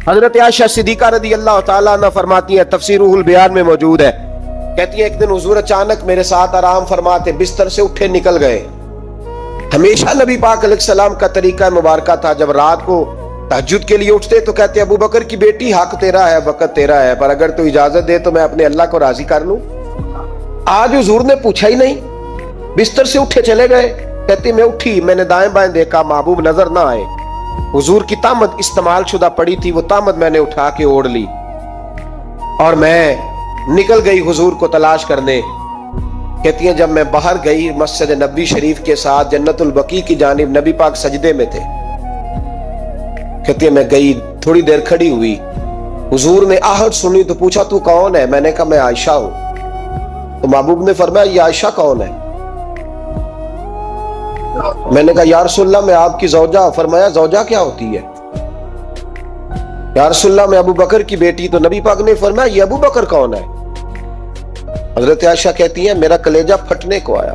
حضرت عائشہ صدیقہ رضی اللہ تعالیٰ عنہ فرماتی ہیں، تفسیر روح البیان میں موجود ہے، کہتی ہیں ایک دن حضور اچانک میرے ساتھ آرام فرماتے بستر سے اٹھے نکل گئے۔ ہمیشہ نبی پاک علیہ السلام کا طریقہ مبارکہ تھا، جب رات کو تہجد کے لیے اٹھتے تو کہتے ابو بکر کی بیٹی حق تیرا ہے، وقت تیرا ہے، پر اگر تو اجازت دے تو میں اپنے اللہ کو راضی کر لوں۔ آج حضور نے پوچھا ہی نہیں، بستر سے اٹھے چلے گئے۔ کہتی میں اٹھی، میں نے دائیں بائیں دیکھا، محبوب نظر نہ آئے۔ حضور کی طامت استعمال شدہ پڑی تھی، وہ طامت میں نے اٹھا کے اوڑھ لی اور میں نکل گئی حضور کو تلاش کرنے۔ کہتی ہیں جب میں باہر گئی مسجد نبوی شریف کے ساتھ جنت البقیع کی جانب، نبی پاک سجدے میں تھے۔ کہتی ہے میں گئی، تھوڑی دیر کھڑی ہوئی، حضور نے آہٹ سنی تو پوچھا تو کون ہے؟ میں نے کہا میں عائشہ ہوں۔ تو محبوب نے فرمایا یہ عائشہ کون ہے؟ میں نے کہا یا رسول اللہ میں آپ کی زوجہ۔ فرمایا زوجہ کیا ہوتی ہے؟ یا رسول اللہ میں ابو بکر کی بیٹی۔ تو نبی پاک نے فرمایا یہ ابو بکر کون ہے؟ حضرت عائشہ کہتی ہیں میرا کلیجہ پھٹنے کو آیا،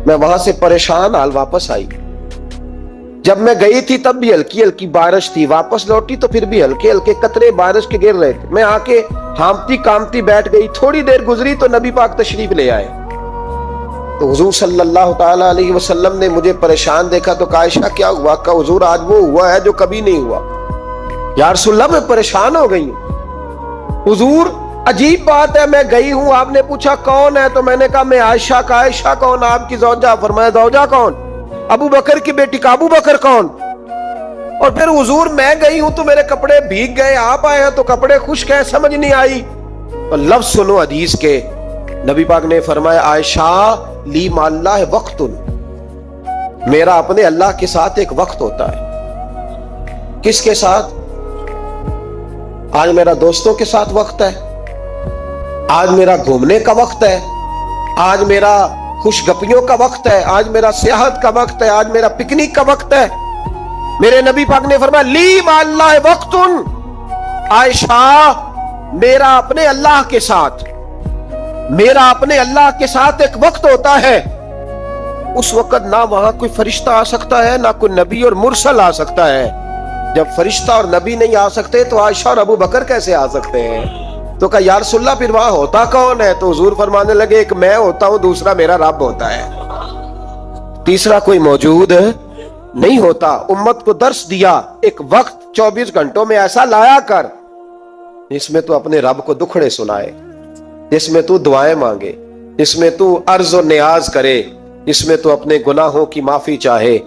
میں وہاں سے پریشان حال واپس آئی۔ جب میں گئی تھی تب بھی ہلکی ہلکی بارش تھی، واپس لوٹی تو پھر بھی ہلکے ہلکے قطرے بارش کے گر رہے تھے۔ میں آ کے ہامتی کامتی بیٹھ گئی، تھوڑی دیر گزری تو نبی پاک تشریف لے آئے۔ تو حضور صلی اللہ تعالیٰ علیہ وسلم نے مجھے پریشان دیکھا تو کہا عائشہ کیا ہوا؟ کہا حضور آج وہ ہوا ہے جو کبھی نہیں ہوا۔ یا رسول اللہ میں پریشان ہو گئی ہوں۔ حضور عجیب بات ہے، میں گئی ہوں، آپ نے پوچھا کون ہے تو میں نے کہا میں عائشہ۔ کا عائشہ کون؟ آپ کی زوجہ۔ فرمایا زوجہ کون؟ ابو بکر کی بیٹی۔ کا ابو بکر کون؟ اور پھر حضور میں گئی ہوں تو میرے کپڑے بھیگ گئے، آپ آئے ہیں تو کپڑے خشک ہیں، سمجھ نہیں آئی۔ تو لفظ سنو حدیث کے، نبی پاک نے فرمایا عائشہ لی مع اللہ وقت، میرا اپنے اللہ کے ساتھ ایک وقت ہوتا ہے۔ کس کے ساتھ؟ آج میرا دوستوں کے ساتھ وقت ہے، آج میرا گھومنے کا وقت ہے، آج میرا خوش گپیوں کا وقت ہے، آج میرا سیاحت کا وقت ہے، آج میرا پکنک کا وقت ہے۔ میرے نبی پاک نے فرمایا لی مع اللہ وقت، عائشہ میرا اپنے اللہ کے ساتھ، میرا اپنے اللہ کے ساتھ ایک وقت ہوتا ہے۔ اس وقت نہ وہاں کوئی فرشتہ آ سکتا ہے، نہ کوئی نبی اور مرسل آ سکتا ہے۔ جب فرشتہ اور نبی نہیں آ سکتے تو عائشہ اور ابو بکر کیسے آ سکتے ہیں؟ تو کہا یا رسول اللہ پھر وہاں ہوتا کون ہے؟ تو حضور فرمانے لگے ایک میں ہوتا ہوں، دوسرا میرا رب ہوتا ہے، تیسرا کوئی موجود نہیں ہوتا۔ امت کو درس دیا ایک وقت 24 گھنٹوں میں ایسا لایا کر جس میں تو اپنے رب کو دکھڑے سنائے، جس میں تو دعائیں مانگے، جس میں تو عرض و نیاز کرے، جس میں تو اپنے گناہوں کی معافی چاہے،